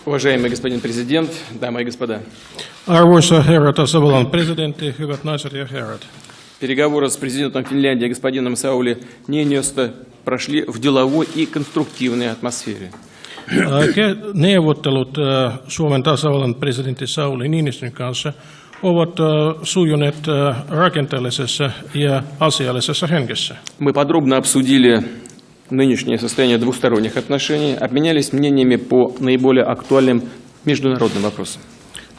Уважаемый господин президент, дамы и господа. Arvoisa herra tasavallan presidentti, hyvät naiset ja herrat. Переговоры с президентом Финляндии господином Саули Ниинистö прошли в деловой и конструктивной атмосфере. Neuvottelut Suomen tasavallan presidentti Sauli Niinistön kanssa ovat sujuneet rakenteellisessa ja asiallisessa hengessä. Мы подробно обсудили нынешнее состояние двусторонних отношений, обменялись мнениями по наиболее актуальным международным вопросам.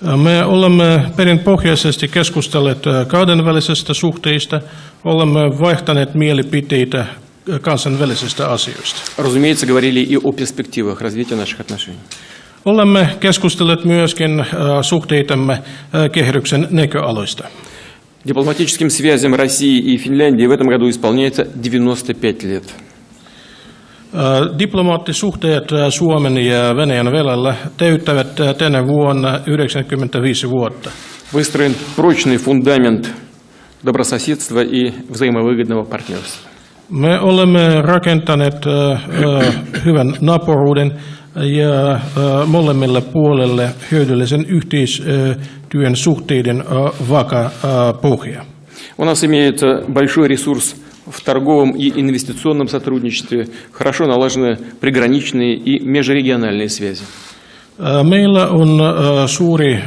Me olemme perinpohjaisesti keskustelleet kahdenvälisistä suhteista, olemme vaihtaneet mielipiteitä kansainvälisistä asioista. Разумеется, говорили и о перспективах развития наших отношений. Olemme keskustelleet myöskin suhteitamme kehityksen näköaloista. Дипломатическим связям России и Финляндии в этом году исполняется 95 лет. Diplomaattisuhteet Suomen ja Venäjän välillä täyttävät tänä vuonna 95 vuotta. Выстроен прочный фундамент добрососедства и взаимовыгодного партнерства. Me olemme rakentaneet hyvän naapuruuden ja molemmille puolelle hyödyllisen yhteistyön suhteiden vakaa pohja. У нас имеется большой ресурс в торговом и инвестиционном сотрудничестве, хорошо налажены приграничные и межрегиональные связи. Meillä on suuri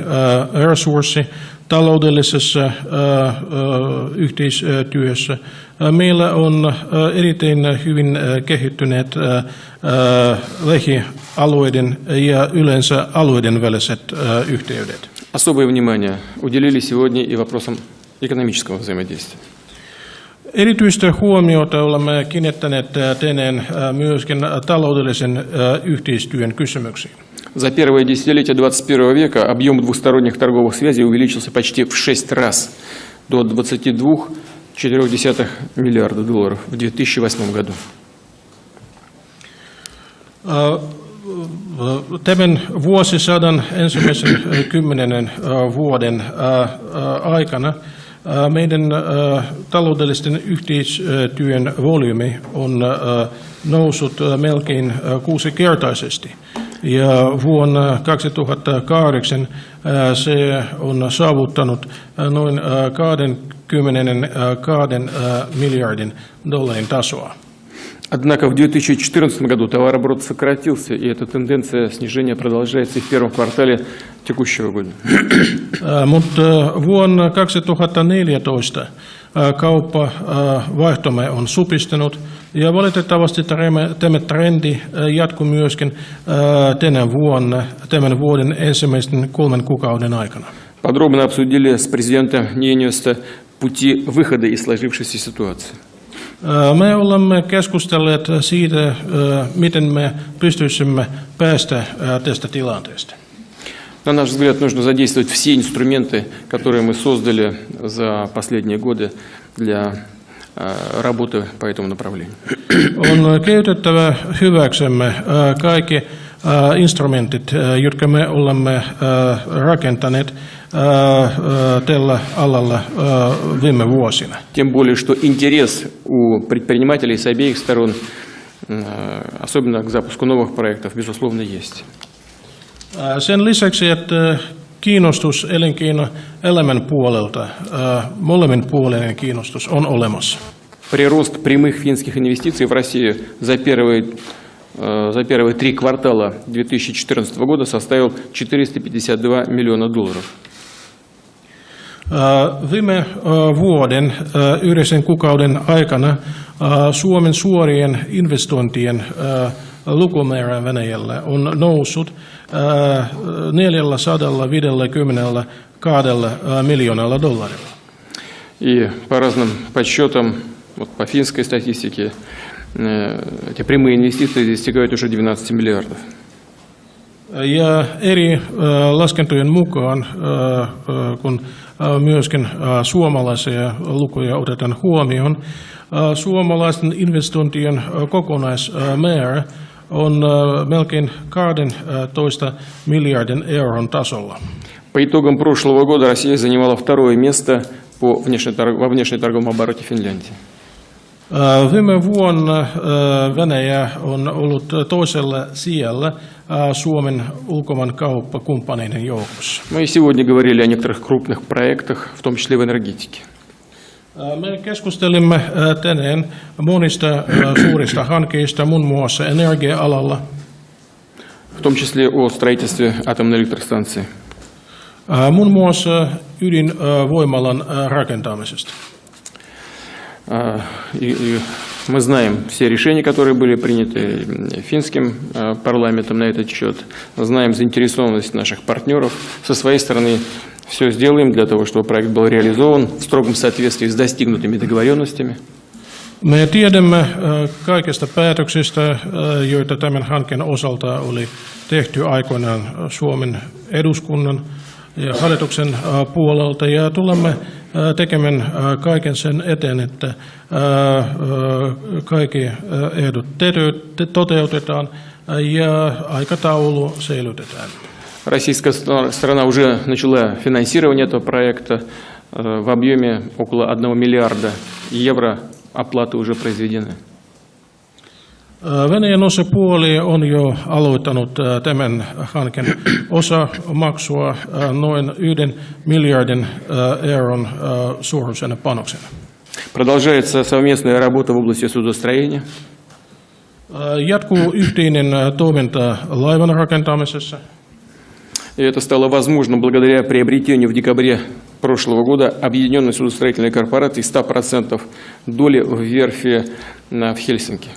resurssi taloudellisessa yhteistyössä. Meillä on erittäin hyvin kehittyneet lähialueiden ja yleensä alueiden väliset yhteydet. Особое внимание уделили сегодня и вопросам экономического взаимодействия. Erityistä huomiota olemme kiinnittäneet tänään myöskin taloudellisen yhteistyön kysymyksiin. За первое десятилетие 21 века объем двусторонних торговых связей увеличился почти в 6 раз, до 22,4 миллиарда долларов в 2008 году. Tämän vuosisadan ensimmäisen 10 vuoden aikana meidän taloudellisten yhteistyön volyymi on noussut melkein 6-kertaisesti. Ja vuonna 2008 se on saavuttanut noin 22 miljardin dollarin tasoa. Однако в 2014 году товарооборот сократился, и эта тенденция снижения продолжается и в первом квартале текущего года. Mutta vuonna 2014 kauppavaihtomme on supistunut ja valitettavasti tämä trendi jatkuu myöskin tänä vuonna, tämän vuoden ensimmäisten 3 kuukauden aikana. Подробно обсудили с президентом Ниинистö пути выхода из сложившейся ситуации. Me olemme keskustelleet siitä, miten me pystyisimme päästä tästä tilanteesta. На наш взгляд, нужно задействовать все инструменты, которые мы создали за последние годы для работы по этому направлению. On käytettävä hyväksemme kaikki instrumentit, jotka me olemme rakentaneet tällä alalla viime vuosina. Тем более, что интерес у предпринимателей с обеих сторон, особенно к запуску новых проектов, безусловно, есть. Sen lisäksi, että kiinnostus elinkeinoelämän puolelta, molemmin puolinen kiinnostus on olemassa. Прирост прямых финских инвестиций в Россию за первые 3 квартала 2014 года составил 452 миллиона долларов. Viime vuoden 9 kuukauden aikana Suomen suorien investointien lukumäärä Venäjällä on noussut 452 miljoonalla долларilla. И по разным подсчетам, вот по финской статистике, эти прямые инвестиции достигают уже 12 миллиардов. Ja eri laskentojen mukaan, kun myöskin suomalaisia lukuja otetaan huomioon, suomalaisten investointien kokonaismäärä on melkein 12 miljardin euron tasolla. По итогам прошлого года Россия занимала второе место во внешнеторговом обороте Финляндии. Viime vuonna Venäjä on ollut toisella sijalla Suomen ulkomaankauppakumppaneiden joukossa. Мы и сегодня говорили о некоторых крупных проектах, в том числе в энергетике. Me keskustelimme tänään monista suurista hankkeista, muun muassa energia-alalla. В том числе о строительстве атомной электростанции. Muun muassa ydinvoimalan rakentamisesta. И мы знаем все решения, которые были приняты финским парламентом на этот счет. Знаем заинтересованность наших партнеров. Со своей стороны все сделаем для того, чтобы проект был реализован в строгом соответствии с достигнутыми договоренностями. Me tiedämme kaikista päätöksistä, joita tämän hankkeen osalta oli tehty aikoinaan Suomen eduskunnan ja hallituksen puolelta, ja tulemme tekemään kaiken sen eteen, että kaikki ehdot toteutetaan ja aikataulu säilytetään. Российская сторона уже начала финансирование этого проекта в объеме около 1 миллиарда евро. Оплаты уже произведены. Venäjän osapuoli on jo aloittanut tämän hankkeen osamaksua noin 1 miljardin euron suuruisena panoksena. Продолжается совместная работа в области судостроения. Jatkuu yhteinen toiminta laivan rakentamisessa. И это стало возможно благодаря приобретению в декабре прошлого года объединенной судостроительной корпорации 100% доли в верфи в Хельсинки.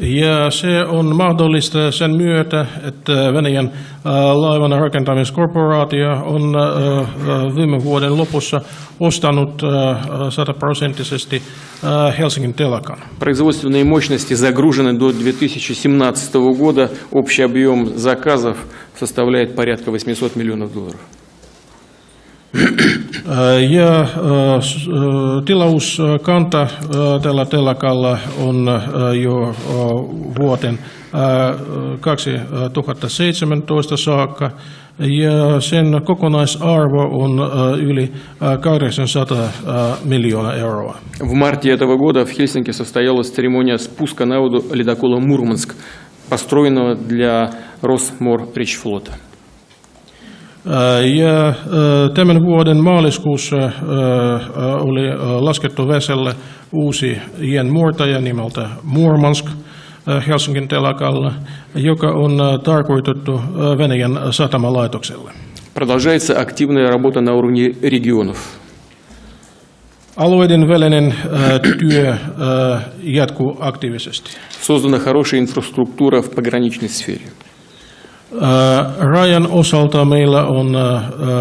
Ja se on mahdollista sen myötä, että Venäjän laivan rakentamiskorporaatio on viime vuoden lopussa ostanut 100% Helsingin telakan. Производственные мощности загружены до 2017 года. Общий объем заказов составляет порядка $800 миллионов. Ja tilauskanta tällä telakalla on jo vuoteen 2017 saakka, ja sen kokonaisarvo on yli 800 miljoonaa euroa. В марте этого года в Хельсинки состоялась церемония спуска на воду ледокола «Мурманск», построенного для Росморречфлота. Ja tämän vuoden maaliskuussa oli laskettu veselle uusi jäänmurtaja nimeltä Murmansk Helsingin telakalla, joka on tarkoitettu Venäjän satamalaitokselle. Продолжается активная работа на уровне регионов. Alueiden välinen työ jatkuu aktiivisesti. Создана хорошая инфраструктура в пограничной сфере. Rajan osalta meillä on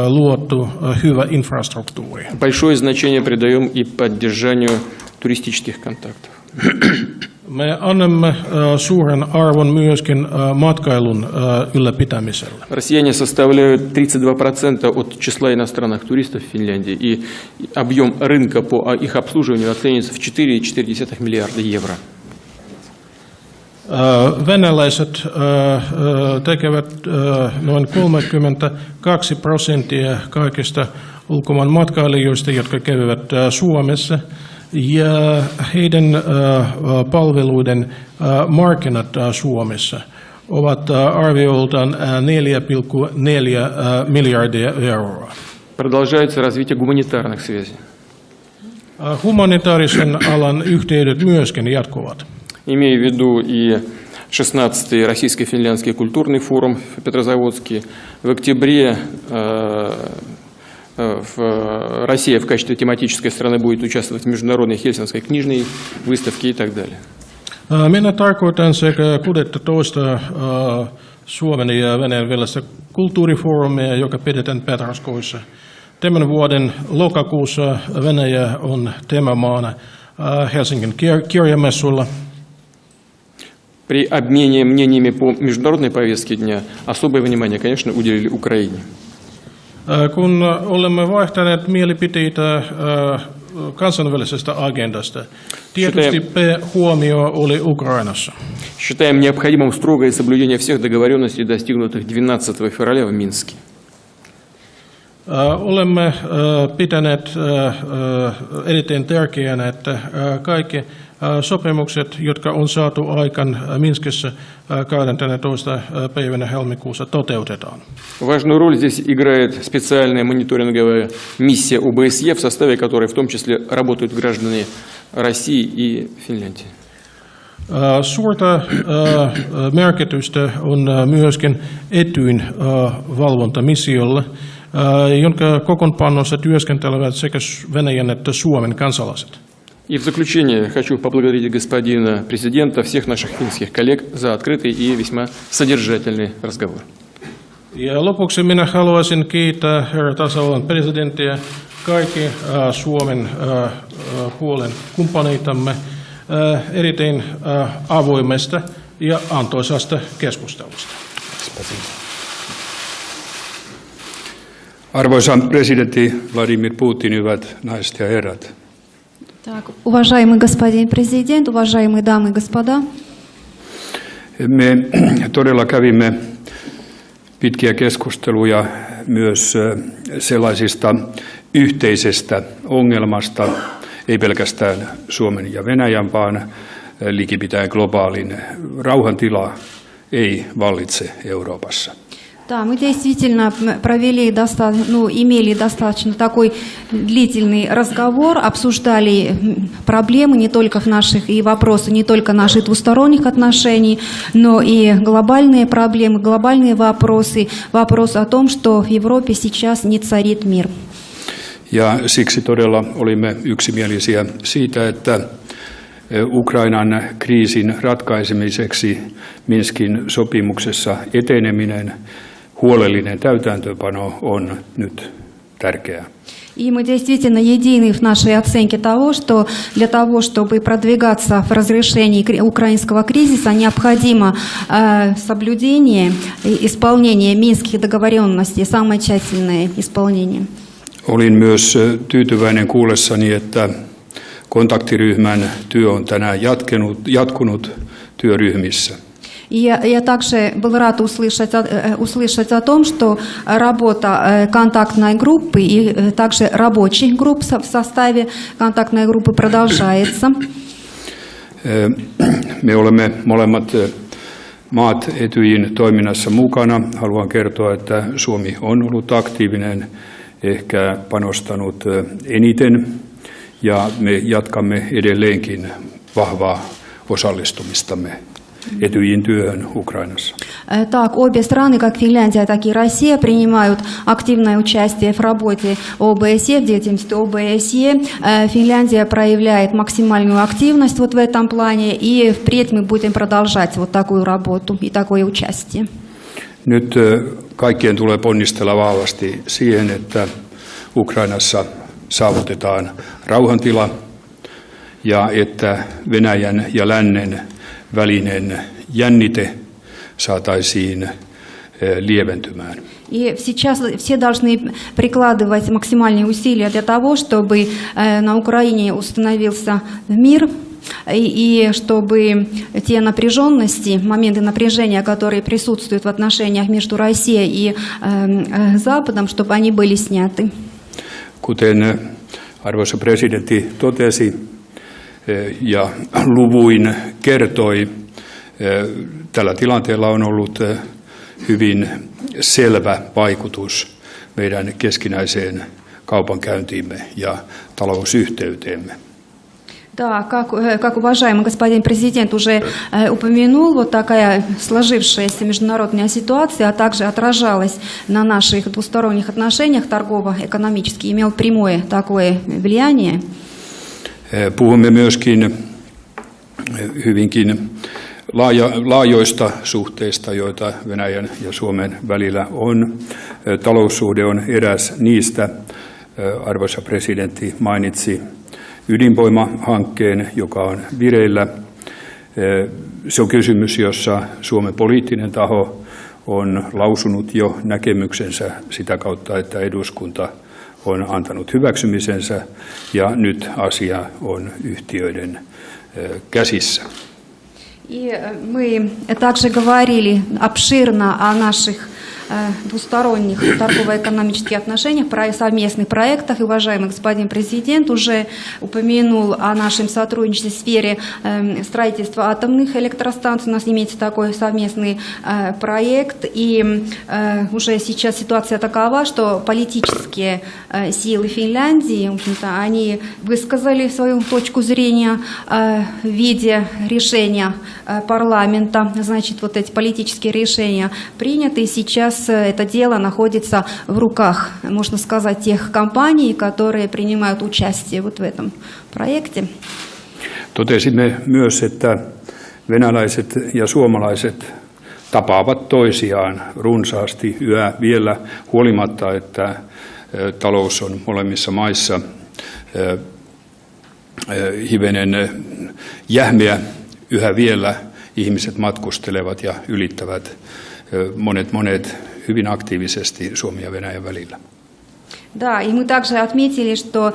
luotu hyvä infrastruktuuri. Большое значение придаем и поддержанию туристических контактов. Me annamme suuren arvon myöskin matkailun ylläpitämiselle. Россияне составляют 32% от числа иностранных туристов в Финляндии, и объем рынка по их обслуживанию оценивается в 4,4 миллиарда евро. Venäläiset tekevät noin 32% kaikista ulkomaan matkailijoista, jotka käyvät Suomessa, ja heidän palveluiden markkinat Suomessa ovat arvioltaan 4,4 miljardia euroa. Продолжается развитие гуманитарных связей. Humanitaarisen alan yhteydet myöskin jatkuvat. Имея в виду и 16-й российско-финляндский культурный форум в Петрозаводске, в октябре Россия в качестве тематической страны будет участвовать в международной Хельсинской книжной выставке и так далее. Minä tarkoitan sekä 16 Suomen ja Venäjän välistä kulttuurifoorumia, joka pidetään Petroskoissa. Tämän vuoden lokakuussa Venäjä on teemamaana Helsingin kirjamessuilla. При обмене мнениями по международной повестке дня особое внимание, конечно, уделили Украине. Kun olemme vaihtaneet mielipiteitä kansainvälisestä agendasta, tietysti huomio oli Ukrainassa. Считаем необходимым строгое соблюдение всех договоренностей, достигнутых 12 февраля в Минске. Olemme pitäneet erittäin tärkeänä, että kaikki sopimukset, jotka on saatu aikaan Minskissä 12. päivänä helmikuussa, toteutetaan. Важную роль здесь играет специальная мониторинговая миссия ОБСЕ, в составе которой в том числе работают граждане России и Финляндии. Suurta merkitystä on myöskin Etyjin valvontamissiolle, jonka kokoonpanossa työskentelevät sekä Venäjän että Suomen kansalaiset. И в заключение хочу поблагодарить господина президента, всех наших финских коллег за открытый и весьма содержательный разговор. Ja lopuksi minä haluaisin kiittää herra tasavallan presidenttiä, kaikki Suomen puolen kumppaneitamme erittäin avoimesta ja antoisasta keskustelusta. Arvoisa presidentti Vladimir Putin, hyvät naiset ja herrat. Так, уважаемый господин президент, уважаемые дамы и господа, Me todella kävimme pitkiä keskusteluja myös sellaisista yhteisestä ongelmasta, ei pelkästään Suomen ja Venäjän, vaan likipitäen globaalin rauhantila ei vallitse Euroopassa. да, мы действительно имели достаточно такой длительный разговор, обсуждали проблемы не только в наших и вопросы не только наших двусторонних отношений, но и глобальные проблемы, глобальные вопросы, вопрос о том, что в Европе сейчас не царит мир. Ja siksi todella olimme yksimielisiä siitä, että Ukrainan kriisin ratkaisemiseksi Minskin sopimuksessa eteneminen, huolellinen täytäntöönpano on nyt tärkeää. И мы действительно едины в нашей оценке того, что для того, чтобы продвигаться в разрешении украинского кризиса, необходимо соблюдение и исполнение минских договоренностей, самое тщательное исполнение. Olin myös tyytyväinen kuullessani, että kontaktiryhmän työ on tänään jatkunut työryhmissä. Я также был рад услышать о том, что работа контактной группы и также рабочих групп в составе контактной группы продолжается. Me olemme molemmat maat Etyjin toiminnassa mukana. Haluan kertoa, että Suomi on ollut aktiivinen, ehkä panostanut eniten, ja me jatkamme edelleenkin vahvaa osallistumistamme Etyjin työhön Ukrainassa. Так, обе страны, как Финляндия, так и Россия, принимают активное участие в работе ОБСЕ, в деятельности ОБСЕ. Финляндия проявляет максимальную активность вот в этом плане, и впредь мы будем продолжать вот такую работу и такое участие. Nyt kaikkien tulee ponnistella vahvasti siihen, että Ukrainassa saavutetaan rauhantila ja että Venäjän ja lännen välinen jännite saataisiin lieventymään. И сейчас все должны прикладывать максимальные усилия для того, чтобы на Украине установился мир, и чтобы те напряженности, моменты напряжения, которые присутствуют в отношениях между Россией и Западом, чтобы они были сняты. Kuten arvoisa presidentti totesi ja luvuin kertoi, tällä tilanteella on ollut hyvin selvä vaikutus meidän keskinäiseen kaupankäyntiimme ja talousyhteyteemme. Да, как уважаемый господин президент уже упомянул, вот такая сложившаяся международная ситуация, а также отражалась на наших двусторонних отношениях торгово-экономически, имел прямое такое влияние. Puhumme myöskin hyvinkin laajoista suhteista, joita Venäjän ja Suomen välillä on. Taloussuhde on eräs niistä. Arvoisa presidentti mainitsi ydinvoimahankkeen, joka on vireillä. Se on kysymys, jossa Suomen poliittinen taho on lausunut jo näkemyksensä sitä kautta, että eduskunta on antanut hyväksymisensä, ja nyt asia on yhtiöiden käsissä. И мы также говорили обширно о наших двусторонних торгово-экономических отношениях, совместных проектах. И уважаемый господин президент уже упомянул о нашем сотрудничестве в сфере строительства атомных электростанций. У нас имеется такой совместный проект. И уже сейчас ситуация такова, что политические силы Финляндии, в общем-то, они высказали свою точку зрения в виде решения парламента. Значит, вот эти политические решения приняты, и сейчас это дело находится в руках, можно сказать, тех компаний, которые принимают участие вот в этом проекте. Totesimme myös, että venäläiset ja suomalaiset tapaavat toisiaan runsaasti yhä vielä huolimatta, että talous on molemmissa maissa hivenen jähmeä. Yhä vielä ihmiset matkustelevat ja ylittävät monet hyvin aktiivisesti Suomen ja Venäjän välillä. Да, и мы также отметили, что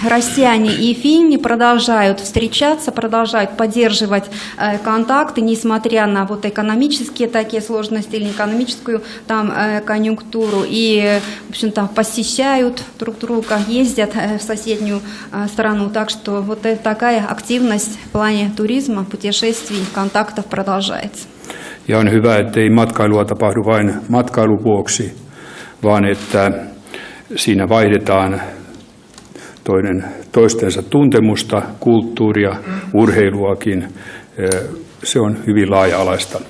россияне и финны продолжают встречаться, продолжают поддерживать контакты, несмотря на вот экономические такие сложности или экономическую там конъюнктуру, и, в общем-то, посещают друг друга, ездят в соседнюю страну, так что вот такая активность в плане туризма, путешествий, контактов продолжается. Ja on hyvä, ettei matkailua tapahdu vain matkailun vuoksi, vaan että siinä vaihdetaan toistensa tuntemusta, kulttuuria, urheiluakin. Se on hyvin laaja-alaista.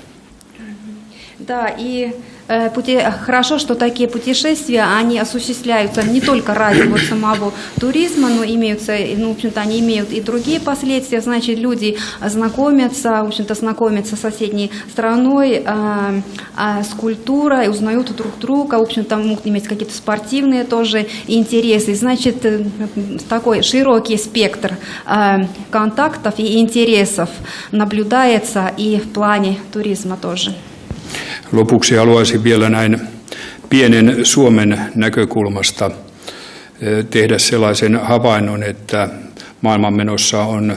Да, и хорошо, что такие путешествия, они осуществляются не только ради вот самого туризма, но имеются, ну, в общем-то, они имеют и другие последствия. Значит, люди знакомятся, в общем-то, знакомятся с соседней страной, с культурой, узнают друг друга, в общем-то, могут иметь какие-то спортивные тоже интересы. Значит, такой широкий спектр контактов и интересов наблюдается и в плане туризма тоже. Lopuksi haluaisin vielä näin pienen Suomen näkökulmasta tehdä sellaisen havainnon, että maailmanmenossa on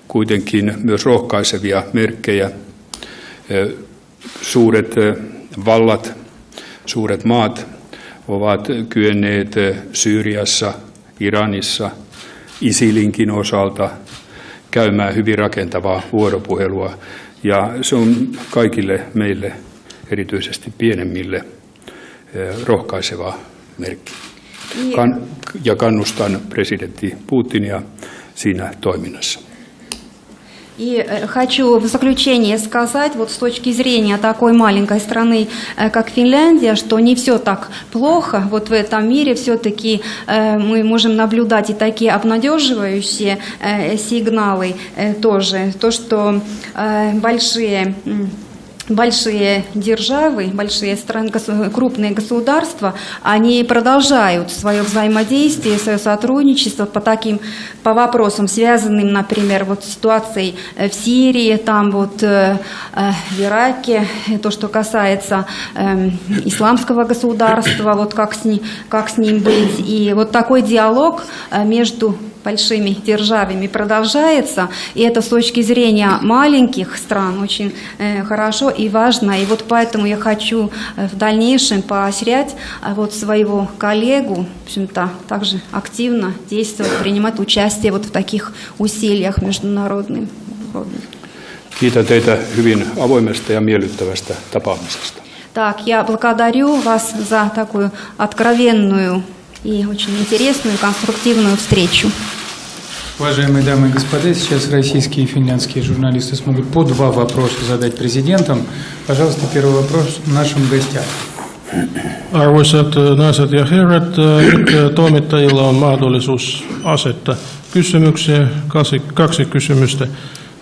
kuitenkin myös rohkaisevia merkkejä. Suuret vallat, suuret maat ovat kyenneet Syyriassa, Iranissa, ISILinkin osalta käymään hyvin rakentavaa vuoropuhelua. Ja se on kaikille meille, erityisesti pienemmille, rohkaiseva merkki. Ja kannustan presidentti Putinia siinä toiminnassa. И хочу в заключение сказать, вот с точки зрения такой маленькой страны, как Финляндия, что не все так плохо. Вот в этом мире все-таки мы можем наблюдать и такие обнадеживающие сигналы тоже. То, что большие державы, большие страны, крупные государства, они продолжают свое взаимодействие, свое сотрудничество по вопросам, связанным, например, вот с ситуацией в Сирии, там вот в Ираке, то, что касается исламского государства, вот как с ним быть. И вот такой диалог между большими державами продолжается, и это с точки зрения маленьких стран очень хорошо и важно, и вот поэтому я хочу в дальнейшем поощрять вот своего коллегу, в общем-то, также активно действовать, принимать участие вот в таких усилиях международных. Kiitän teitä hyvin avoimesta ja miellyttävästä tapaamisesta. Так, я благодарю вас за такую откровенную и очень интересную, конструктивную встречу. Уважаемые дамы и господа, сейчас российские и финляндские журналисты смогут по 2 вопроса задать президентам. Пожалуйста, первый вопрос нашим гостям. Arvoisat naiset ja herrat, nyt toimittajilla on mahdollisuus asettaa kysymyksiä, 2 kysymystä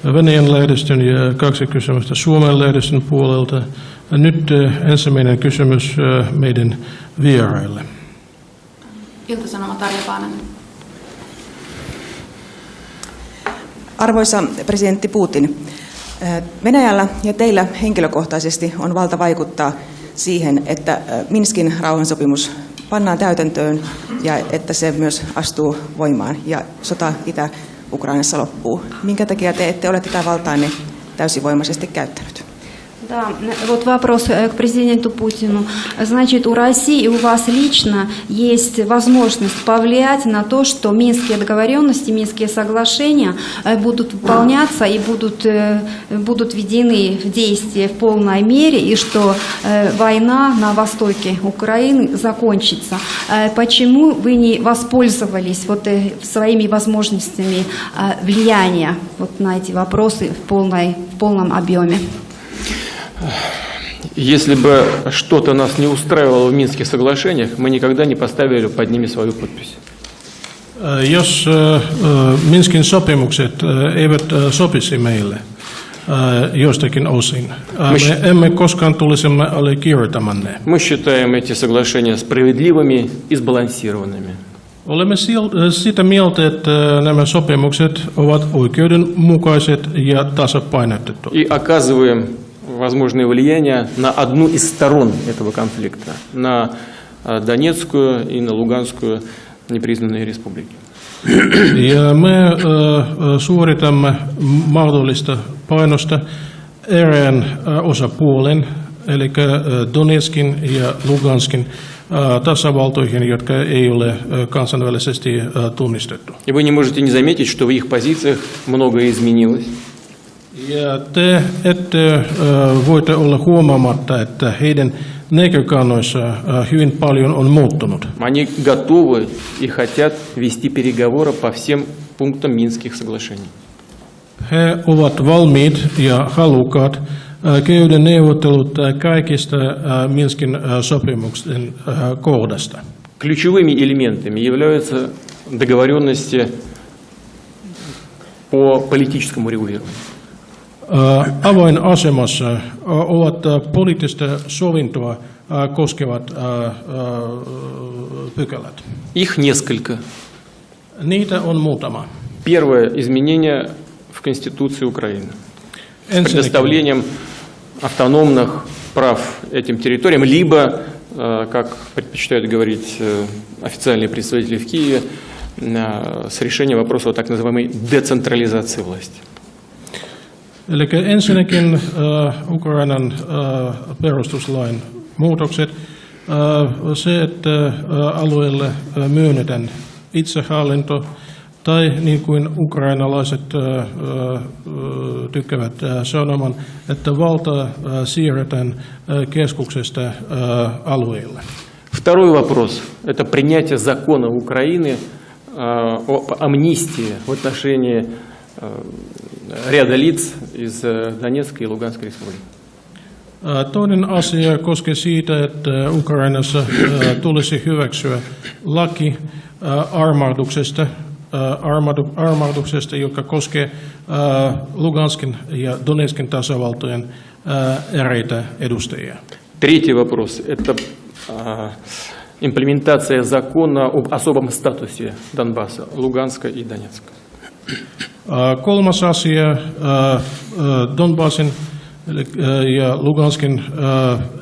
Venäjän lehdistön ja 2 kysymystä Suomen lehdistön puolelta. Nyt ensimmäinen kysymys meidän vieraille. Ilta-Sanomat, Tarja Paananen. Arvoisa presidentti Putin, Venäjällä ja teillä henkilökohtaisesti on valta vaikuttaa siihen, että Minskin rauhansopimus pannaan täytäntöön ja että se myös astuu voimaan ja sota Itä-Ukrainassa loppuu. Minkä takia te ette ole tätä valtaanne täysivoimaisesti käyttänyt? Да, вот вопрос к президенту Путину. Значит, у России и у вас лично есть возможность повлиять на то, что минские договоренности, минские соглашения будут выполняться и будут введены в действие в полной мере, и что война на востоке Украины закончится. Почему вы не воспользовались своими возможностями влияния на эти вопросы в полном объеме? Если бы что-то нас не устраивало в Минских соглашениях, мы никогда не поставили под ними свою подпись. Jos Minskin sopimukset eivät sopisi meille jostakin osin, me emme koskaan tulisimme allekirjoittamaan ne. Мы считаем эти соглашения справедливыми и сбалансированными. Olemme sitä mieltä, että nämä sopimukset ovat oikeudenmukaiset ja tasapainotetut. И оказываем возможное влияние на одну из сторон этого конфликта, на Донецкую и на Луганскую непризнанные республики. Ja me suoritamme mahdollista painosta erään osapuolen, eli Donetskin ja Luganskin tasavaltoihin, jotka ei ole kansainvälisesti tunnistettu. И вы не можете не заметить, что в их позициях многое изменилось. Ja te ette voitte olla huomaamatta, että heidän näkökannoissa hyvin paljon on muuttunut. Они готовы и хотят вести переговоры по всем пунктам Минских соглашений. He ovat valmiit ja halukkaat käydä neuvottelut kaikista Minskin sopimuksen kohdasta. Ключевыми элементами являются договоренности по политическому регулированию. Avainasemassa ovat poliittista sovintoa koskevat pykälät. Их несколько. Niitä on muutama. Первое изменение в Конституции Украины с предоставлением автономных прав этим территориям, либо, как предпочитают говорить официальные представители в Киеве, с решением вопроса о так называемой децентрализации власти. Eli ensinnäkin Ukrainan perustuslain muutokset, se, että alueelle myönnetään itsehallinto, tai niin kuin ukrainalaiset tykkäävät sanomaan, että valta siirretään keskuksesta alueelle. Второй вопрос – это принятие закона Украины о амнистии в отношении ряда лиц из Донецкой и Луганской республики. Toinen asia koskee siitä, että Ukrainassa tulisi hyväksyä laki armahduksesta, joka koskee Luganskin ja Donetskin tasavaltojen eräitä edustajia. Третий вопрос – это имплементация закона об особом статусе Донбасса, Луганска и Донецка. Kolmas asia, Donbassin ja Luganskin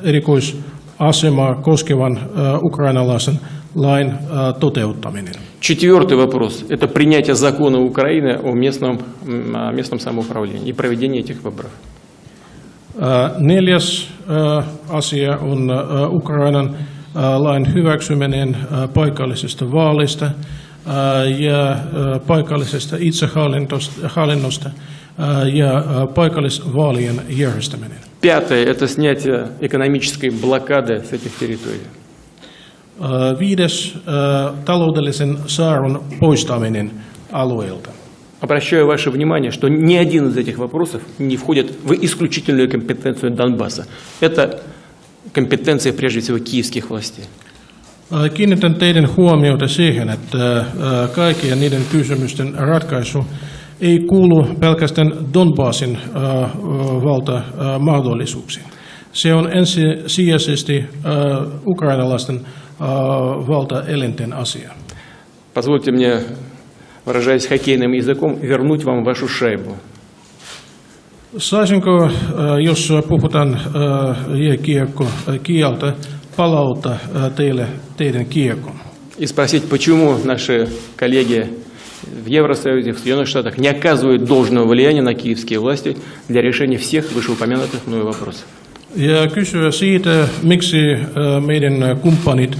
erikoisasemaa koskevan ukrainalaisen lain toteuttaminen. Четвертый вопрос – это принятие закона Украины о местном самоуправлении и проведение этих выборов. Neljäs asia on Ukrainan lain hyväksyminen paikallisesta vaalista ja paikallisesta itsehallinnosta ja paikallisvaalien järjestäminen. Пятое – это снятие экономической блокады с этих территорий. Viides, taloudellisen saarun poistaminen alueelta. Обращаю ваше внимание, что ни один из этих вопросов не входит в исключительную компетенцию Донбасса. Это компетенция, прежде всего, киевских властей. Kiinnitän teidän huomiota siihen, että kaikkien niiden kysymysten ratkaisu ei kuulu pelkästään Donbassin valtamahdollisuuksiin. Se on ensisijaisesti ukrainalaisten valtaelinten asia. Позвольте мне, выражаясь хоккейным языком, вернуть вам вашу шайбу. Saisinko, jos puhutaan jääkiekkokieltä, palauttaa teille teidän kiekon? И спросить, почему наши коллеги в Евросоюзе, в Соединенных Штатах не оказывают должного влияния на киевские власти для решения всех вышеупомянутых мною вопросов. Ja kysyä siitä, miksi meidän kumppanit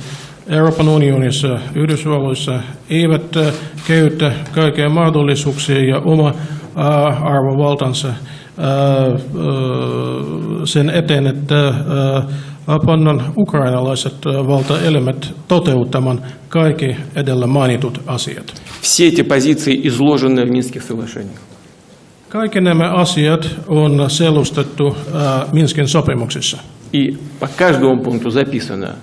Euroopan unionissa, Yhdysvalloissa eivät käytä kaikkia mahdollisuuksia ja oma arvovaltansa sen eteen, että pannaan ukrainalaiset valtaelimet toteuttamaan kaikki edellä mainitut asiat. Все эти позиции изложены в Минских соглашениях. Kaikki nämä asiat on selustettu Minskin sopimuksissa. И по каждому пункту записано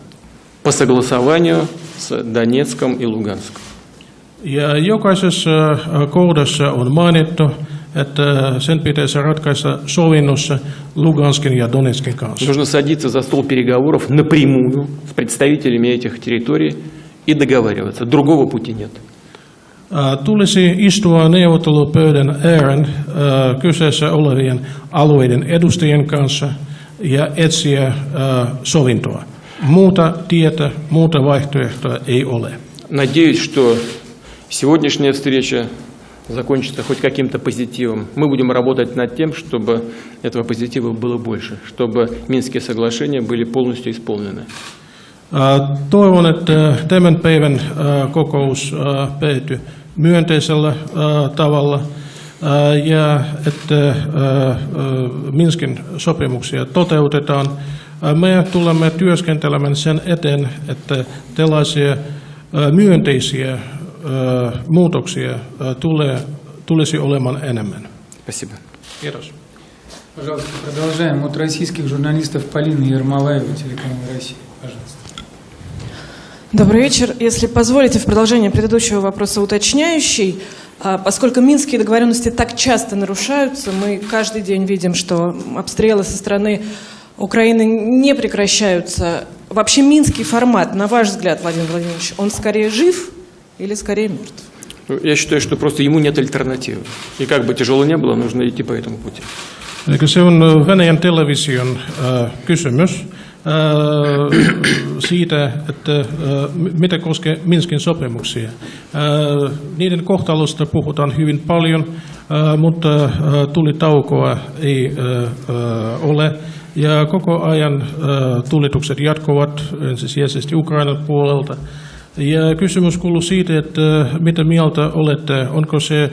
по согласованию с Донецком и Луганском. Ja jokaisessa kohdassa on mainittu, että sen pitäisi ratkaista sovinnossa Luganskin ja Donetskin kanssa. Нужно садиться за стол переговоров напрямую с представителями этих территорий и договариваться. Другого пути нет. Tulisi istua neuvottelupöydän ääreen kyseessä olevien alueiden edustajien kanssa ja etsiä sovintoa. Muuta tietä, muuta vaihtoehtoa ei ole. Надеюсь, что сегодняшняя встреча закончится хоть каким-то позитивом. Мы будем работать над тем, чтобы этого позитива было больше, чтобы Минские соглашения были полностью исполнены. Toivon, että tämän päivän kokous päättyy myönteisellä tavalla ja että Minskin sopimuksia toteutetaan. Me tulemme työskentelemään sen eteen, että tällaisia myönteisiä muutoksia tulisi olemaan enemmän. Спасибо. Kiitos. Пожалуйста, продолжаем. От российских журналистов Полина Ермолаева, телеканал Россия. Пожалуйста. Добрый вечер. Если позволите, в продолжение предыдущего вопроса уточняющий, поскольку минские договоренности так часто нарушаются, мы каждый день видим, что обстрелы со стороны Украины не прекращаются. Вообще минский формат, на ваш взгляд, Владимир Владимирович, он скорее жив или скорее мертв? Я считаю, что просто ему нет альтернативы. И как бы тяжело не было, нужно идти по этому пути. Eikö se on Venäjän television kysymys siitä, että mitä koskee Minskin sopimuksia. Niiden kohtalosta puhutaan hyvin paljon, mutta tulitaukoa ei ole. Ja koko ajan tulitukset jatkuvat ensisijaisesti Ukrainan puolelta. Ja kysymys kuuluu siitä, että mitä mieltä olette, onko se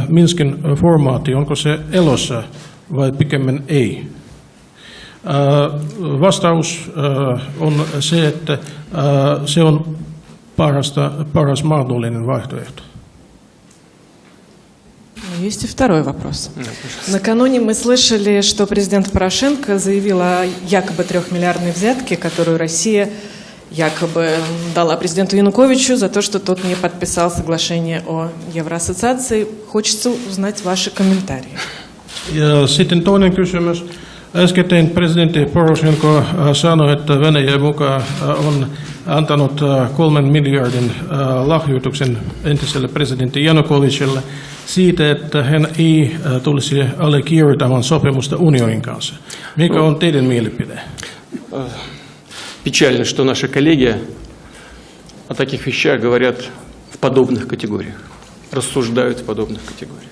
Minskin formaatti, onko se elossa vai pikemmin ei? Vastaus on se, että se on paras mahdollinen vaihtoehto. Есть и второй вопрос. Накануне мы слышали, что президент Порошенко заявил о якобы 3-миллиардной взятке, которую Россия якобы дала президенту Януковичу за то, что тот не подписал соглашение о евроассоциации. Хочется узнать ваши комментарии. Ja sitten toinen kysymys. Äskettäin presidentti Poroshenko sanoi, että Venäjä mukaan on antanut 3 miljardin lahjoituksen entiselle presidentti Janukovicille siitä, että hän ei tulisi allekirjoittamaan sopimusta unionin kanssa. Mikä on teidän mielipide? Печально, что наши коллеги о таких вещах говорят в подобных категориях, рассуждают в подобных категориях.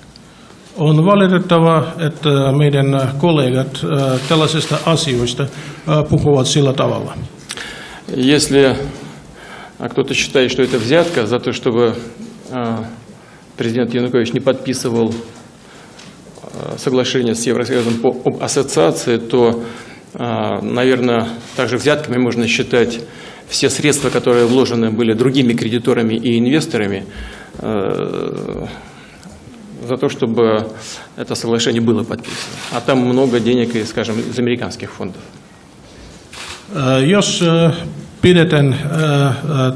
On valitettavaa, että meidän kollegat tällaisista asioista puhuvat sillä tavalla. Если кто-то считает, что это взятка за то, чтобы президент Янукович не подписывал соглашение с Евросоюзом об ассоциации, то, наверное, также взятками можно считать все средства, которые вложены были другими кредиторами и инвесторами, за то, чтобы это соглашение было подписано. А там много денег, скажем, из американских фондов. Jos pidetään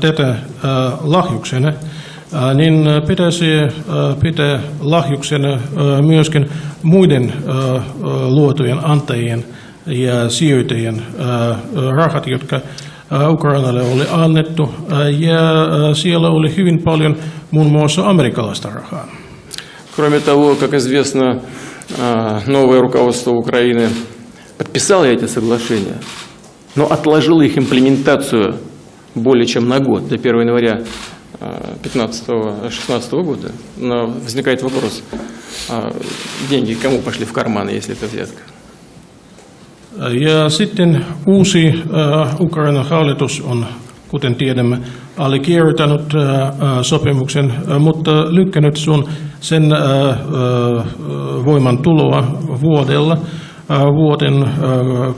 tätä lahjuksena, niin pitäisi pitää lahjuksena myöskin muiden luotujen antajien ja sijoittajien rahat, jotka Ukrainalle oli annettu. Ja siellä oli hyvin paljon muun muassa amerikkalaista rahaa. Кроме того, как известно, новое руководство Украины подписало эти соглашения, но отложило их имплементацию более чем на год, до 1 января 15-16 года. Но возникает вопрос, деньги кому пошли в карманы, если это взятка? Ja sitten uusi Ukrainan hallitus on, kuten tiedämme, allekirjoittanut sopimuksen, mutta lykkänyt sen voimantuloa vuoden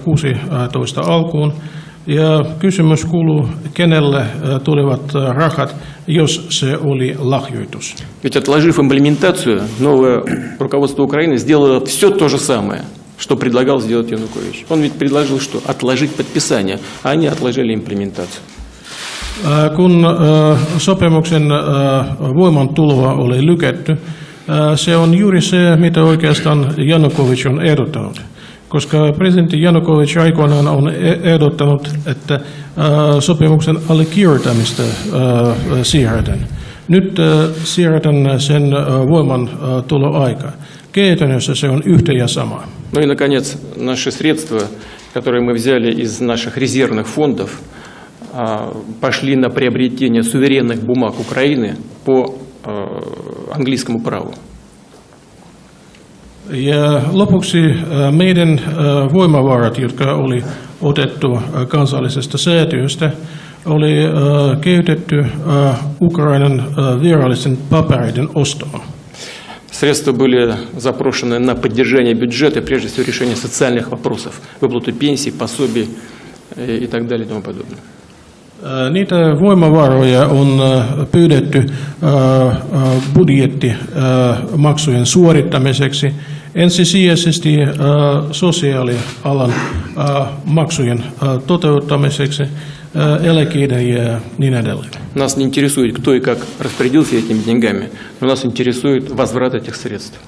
16 alkuun. Ja kysymys kuuluu, kenelle tulevat rahat, jos se oli lahjoitus. Ведь отложив имплементацию, новое руководство Украины сделало все то же самое, что предлагал сделать Янукович. Он ведь предложил что? Отложить подписание, а они отложили имплементацию. Kun sopimuksen voimantuloa oli lykätty, se on juuri se, mitä oikeastaan Janukovic on ehdottanut. Koska presidentti Janukovic aikoinaan on ehdottanut, että sopimuksen allekirjoittamista siirretään. Nyt siirretään sen voimantuloaikaa. Käytännössä se on yhtä ja sama. Ну и, наконец, наши средства, которые мы взяли из наших резервных фондов, пошли на приобретение суверенных бумаг Украины по английскому праву. Ja lopuksi meidän voimavarat, jotka oli otettu kansallisesta säätiöstä, oli käytetty Ukrainan virallisen papereiden ostoon. Средства были запрошены на поддержание бюджета, прежде всего решение социальных вопросов, выплату пенсий, пособий и так далее и тому подобное. Niitä voimavaroja on pyydetty budjettimaksujen suorittamiseksi, ensisijaisesti sosiaalialan maksujen toteuttamiseksi, eläkkeiden ja niin edelleen. Нас не интересует, кто и как распорядился этими деньгами, но нас интересует возврат этих средств.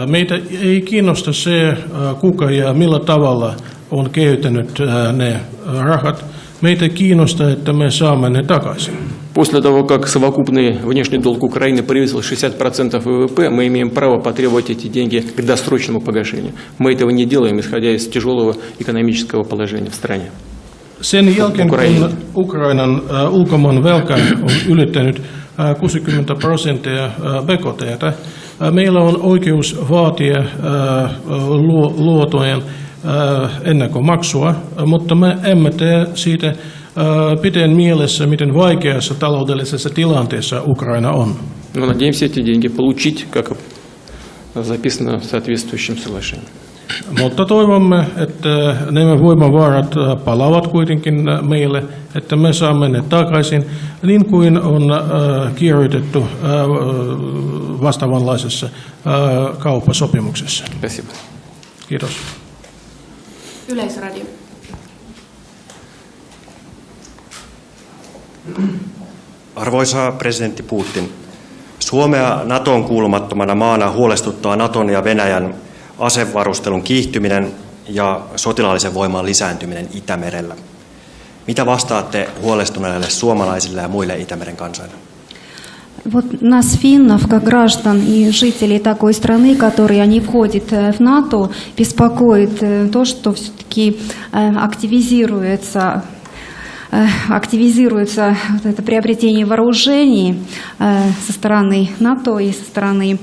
Meitä ei kiinnosta se, kuka ja millä tavalla on käytänyt ne rahat. Meitä kiinnostaa, että me saamme ne takaisin. После того, как совокупный внешний долг Украины превысил 60% ВВП, мы имеем право потребовать эти деньги к досрочному погашению. Мы этого не делаем, исходя из тяжелого экономического положения в стране. Sen jälkeen, kun Ukrainan ulkomaan velka on ylittänyt 60% BKT:tä, meillä on oikeus vaatia luotojen ennakkomaksua, mutta me emme tee siitä pitäen mielessä, miten vaikeassa taloudellisessa tilanteessa Ukraina on. Но надеемся эти деньги получить, как записано в соответствующем соглашении. Mutta toivomme, että nämä voimavarat palaavat kuitenkin meille, että me saamme ne takaisin, niin kuin on kirjoitettu vastaavanlaisessa kauppasopimuksessa. Спасибо. Kiitos. Yleisradio. Arvoisa presidentti Putin, Suomea NATOn kuulumattomana maana huolestuttaa NATOn ja Venäjän asevarustelun kiihtyminen ja sotilaallisen voiman lisääntyminen Itämerellä. Mitä vastaatte huolestuneille suomalaisille ja muille Itämeren kansoille? Вот нас, финнов, как граждан и жителей такой страны, которые не входят в НАТО, беспокоит то, что все-таки активизируется вот это приобретение вооружений со стороны НАТО и со стороны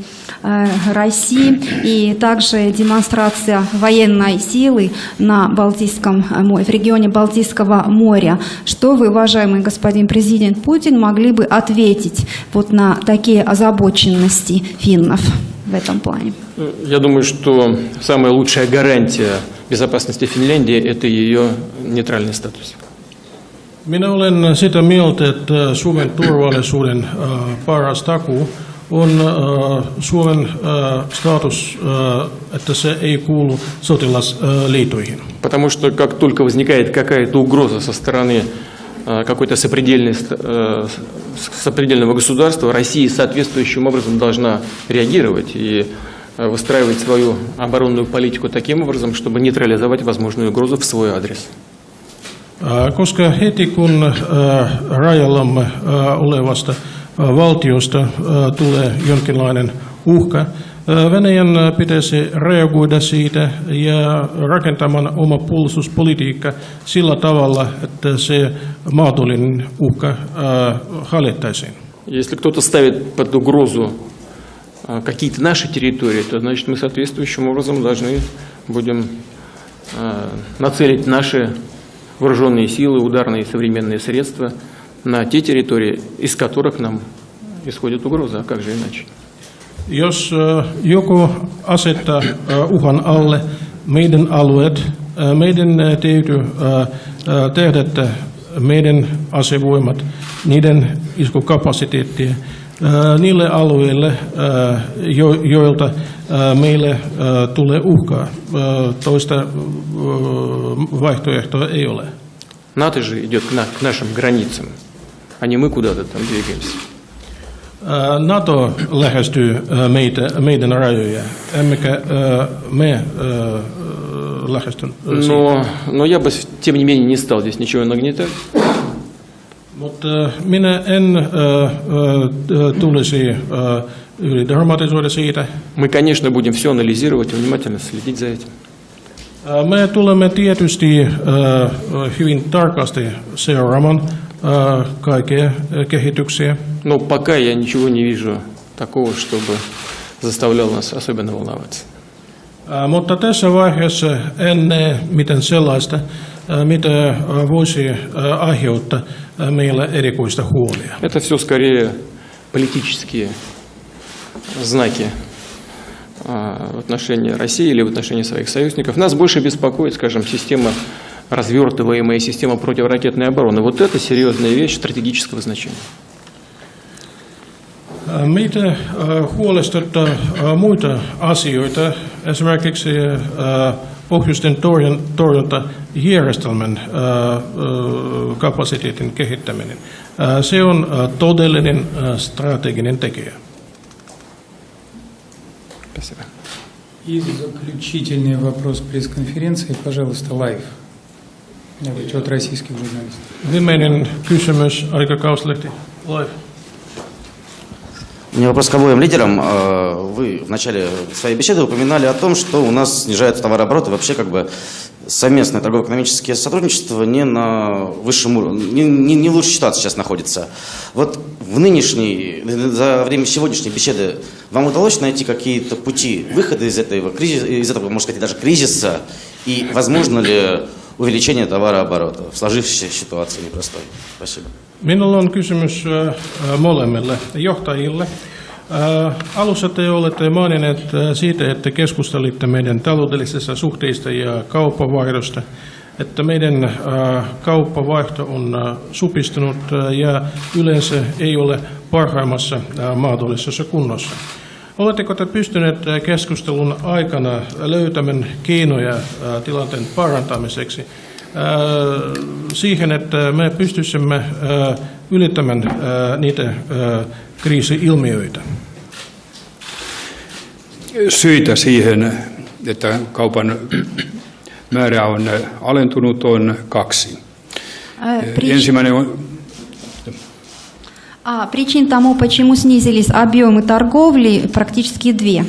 России, и также демонстрация военной силы на в регионе Балтийского моря. Что вы, уважаемый господин президент Путин, могли бы ответить вот на такие озабоченности финнов в этом плане? Я думаю, что самая лучшая гарантия безопасности Финляндии – это ее нейтральный статус. Minä olen sitä mieltä, että Suomen turvallisuuden paras takuu on Suomen status, että se ei kuulu sotilasliitoihin. Потому что как только возникает какая-то угроза со стороны какой-то сопредельного государства, Россия соответствующим образом должна реагировать и выстраивать свою оборонную политику таким образом, чтобы нейтрализовать возможную угрозу в свой адрес. Koska heti kun rajallamme olevasta valtiosta tulee jonkinlainen uhka. Venäjän pitäisi reagoida siitä ja rakentamaan oma puolustuspolitiikka sillä tavalla, että se mahdollinen uhka hallittaisiin. Если кто-то ставит под угрозу какие-то наши территории, то значит мы соответствующим образом должны будем нацелить наши вооруженные силы, ударные современные средства на те территории, из которых нам исходит угроза, а как же иначе? Jos joku asettaa uhan alle meidän alueet, meidän täytyy tehdä, että meidän asevoimat, niiden iskukapasiteettia niille alueille, joilta meille tulee uhkaa. Toista vaihtoehtoa ei ole. НАТО же идет к нашим границам, а не мы куда-то там двигаемся. NATO lähestyy meidän rajoja, emmekä me lähesty siitä. Но я бы, тем не менее, не стал здесь ничего нагнетать. Mutta minä en tulisi ylidramatisoida siitä. Мы, конечно, будем все анализировать и внимательно следить за этим. Me tulemme tietysti hyvin tarkasti seuraamaan kaikkia kehityksiä. Но пока я ничего не вижу такого, чтобы заставляло нас особенно волноваться. Mutta tässä vaiheessa en näe mitään sellaista, mitä voisi aiheuttaa meille erikoista huolia. Это все скорее политические знаки в отношении России или в отношении своих союзников. Нас больше беспокоит, скажем, система развертываемая, система противоракетной обороны. Вот это серьезная вещь стратегического значения. Meitä huolestuttaa muita asioita, esimerkiksi pohjusten torjuntajärjestelmän kapasiteetin kehittäminen. Se on todellinen strateginen tekijä. Спасибо. И заключительный вопрос пресс-конференции, пожалуйста, лайв. От российских журналистов. Viimeinen kysymys, aikakauslehti, live. У меня вопрос к обоим лидерам. Вы в начале своей беседы упоминали о том, что у нас снижается товарооборот и вообще как бы совместное торгово-экономическое сотрудничество не на высшем уровне, не в лучшей ситуации сейчас находится. Вот в за время сегодняшней беседы вам удалось найти какие-то пути выхода из этого кризиса, можно сказать, даже кризиса, и возможно ли увеличение товарооборота в сложившейся ситуации непростой? Спасибо. Minulla on kysymys molemmille johtajille. Alussa te olette maininneet siitä, että keskustelitte meidän taloudellisista suhteista ja kauppavaihdosta, että meidän kauppavaihto on supistunut ja yleensä ei ole parhaimmassa mahdollisessa kunnossa. Oletteko te pystyneet keskustelun aikana löytämään keinoja tilanteen parantamiseksi siihen, että me pystyisimme ylittämään niitä kriisi-ilmiöitä? Syitä siihen, että kaupan määrä on alentunut, on kaksi. Ensimmäinen on... Причин тому, почему снизились объемы торговли, практически две.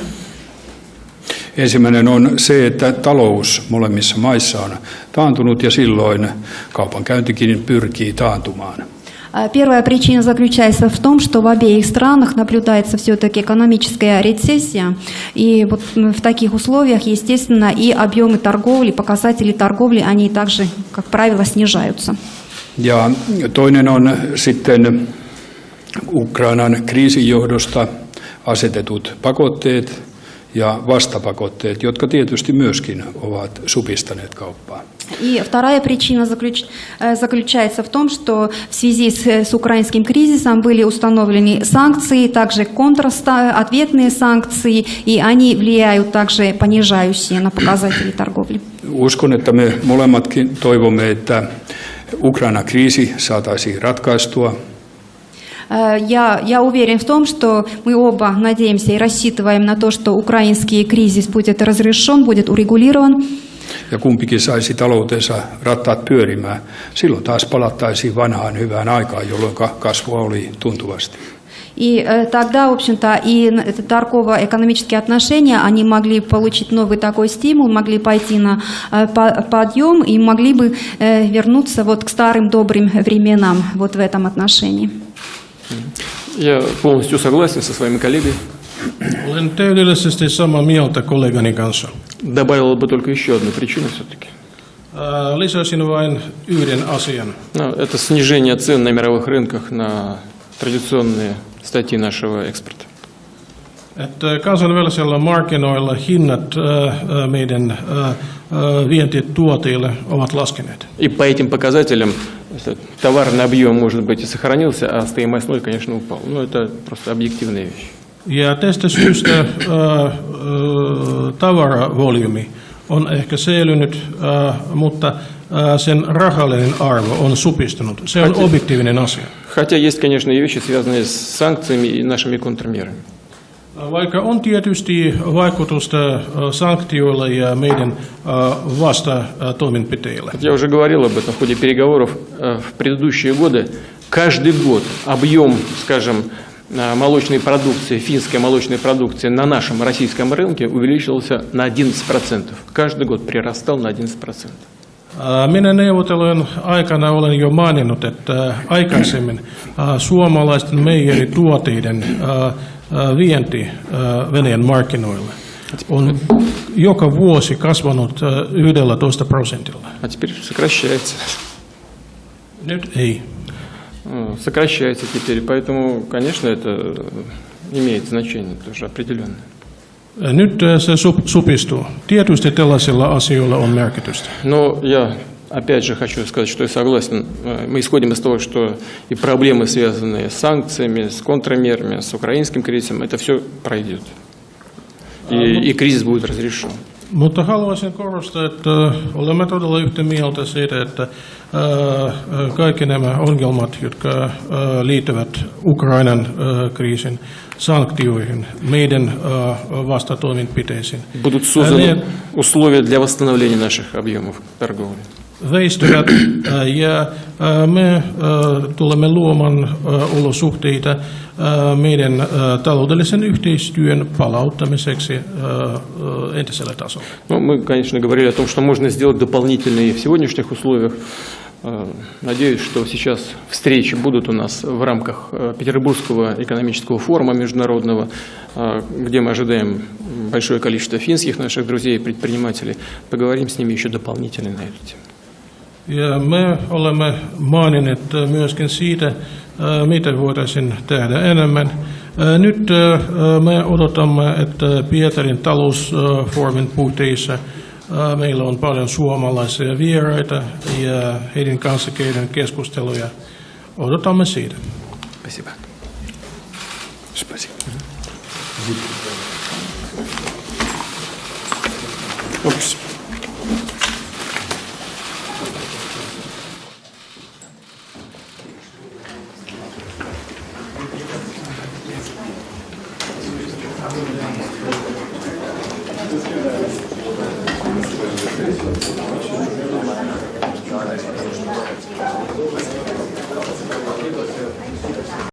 Ensimmäinen on se, että talous molemmissa maissa on taantunut ja silloin kaupankäyntikin pyrkii taantumaan. Первая причина заключается в том, что в обеих странах наблюдается все-таки экономическая рецессия, и вот в таких условиях, естественно, и объемы торговли, показатели торговли, они также, как правило, снижаются. Ja toinen on sitten Ukrainan kriisin johdosta asetetut pakotteet ja vastapakotteet, jotka tietysti myöskin ovat supistaneet kauppaa. И вторая причина заключается в том, что в связи с украинским кризисом были установлены санкции, также ответные санкции, и они влияют также понижающие на показатели торговли. Uskon, että me molemmatkin toivomme, että Ukrainan kriisi saataisiin ratkaistua. Я уверен в том, что мы оба надеемся и рассчитываем на то, что украинский кризис будет разрешен, будет урегулирован. Ja kumpikin saisi taloutensa rattaat pyörimään. Silloin taas palattaisiin vanhaan hyvään aikaan, jolloin kasvua oli tuntuvasti. И тогда, в общем-то, и торгово-экономические отношения, они могли получить новый такой стимул, могли пойти на подъем и могли бы вернуться вот к старым добрым временам вот в этом отношении. Я полностью согласен со своими коллегой. Olen täydellisesti samaa mieltä kollegani kanssa. Добавил бы только еще одну причину все-таки. Lisäisin vain yhden asian. Это снижение цен на мировых рынках на традиционные статьи нашего экспорта. Että kansainvälisillä markkinoilla hinnat meidän vientituotteille ovat laskeneet. И по этим показателям товарный объем, может быть, и сохранился, а стоимость ноль, конечно, упал. Но это просто объективная вещь. Ja tästä syystä tavaravolyymi on ehkä säilynyt, mutta sen rahallinen arvo on supistunut. Se on objektiivinen asia. Хотя есть, конечно, и вещи, связанные с санкциями и нашими контрмерами. Vaikka on tietysti vaikutusta sanktioilla ja meidän vastatoimenpiteillä. Я уже говорил об этом в ходе переговоров в предыдущие годы. Каждый год объем, скажем, молочной продукции, финской молочной продукции на нашем российском рынке увеличился на 11%. Каждый год прирастал на 11%. Minä neuvottelujen aikana olen jo maininnut, että aikaisemmin suomalaisten meijerituotteiden vienti Venäjän markkinoille on joka vuosi kasvanut 11%. А теперь сокращается. Nyt ei. Сокращается теперь, поэтому, конечно, это имеет значение тоже определенное. Nyt se supistuu. Tietysti tällaisilla asioilla on merkitystä. Но я опять же хочу сказать, что я согласен. Мы исходим из того, что и проблемы, связанные с санкциями, с контрмерами, с украинским кризисом, это все пройдет. И кризис будет разрешен. Mutta haluaisin korostaa, että olemme todella yhtä mieltä siitä, että kaikki nämä ongelmat, jotka liittyvät Ukrainan kriisin sanktioihin, meidän vastatoimenpiteisiin, будут созданы условия для восстановления наших объемов торговли. Väistyvät ja me tulemme luomaan olosuhteita meidän taloudellisen yhteistyön palauttamiseksi entiselle tasolle. Ну, мы, конечно, говорили о том, что можно сделать дополнительные в сегодняшних условиях. Надеюсь, что сейчас встречи будут у нас в рамках Петербургского экономического форума международного, где мы ожидаем большое количество финских наших друзей и предпринимателей. Поговорим с ними еще дополнительно на эту тему. Ja me olemme maininneet myöskin siitä, mitä voitaisiin tehdä enemmän. Nyt me odotamme, että Pietarin talousfoorumin puitteissa meillä on paljon suomalaisia vieraita ja heidän kanssa käydään keskusteluja. Odotamme siitä. Спасибо. Спасибо. Thank you.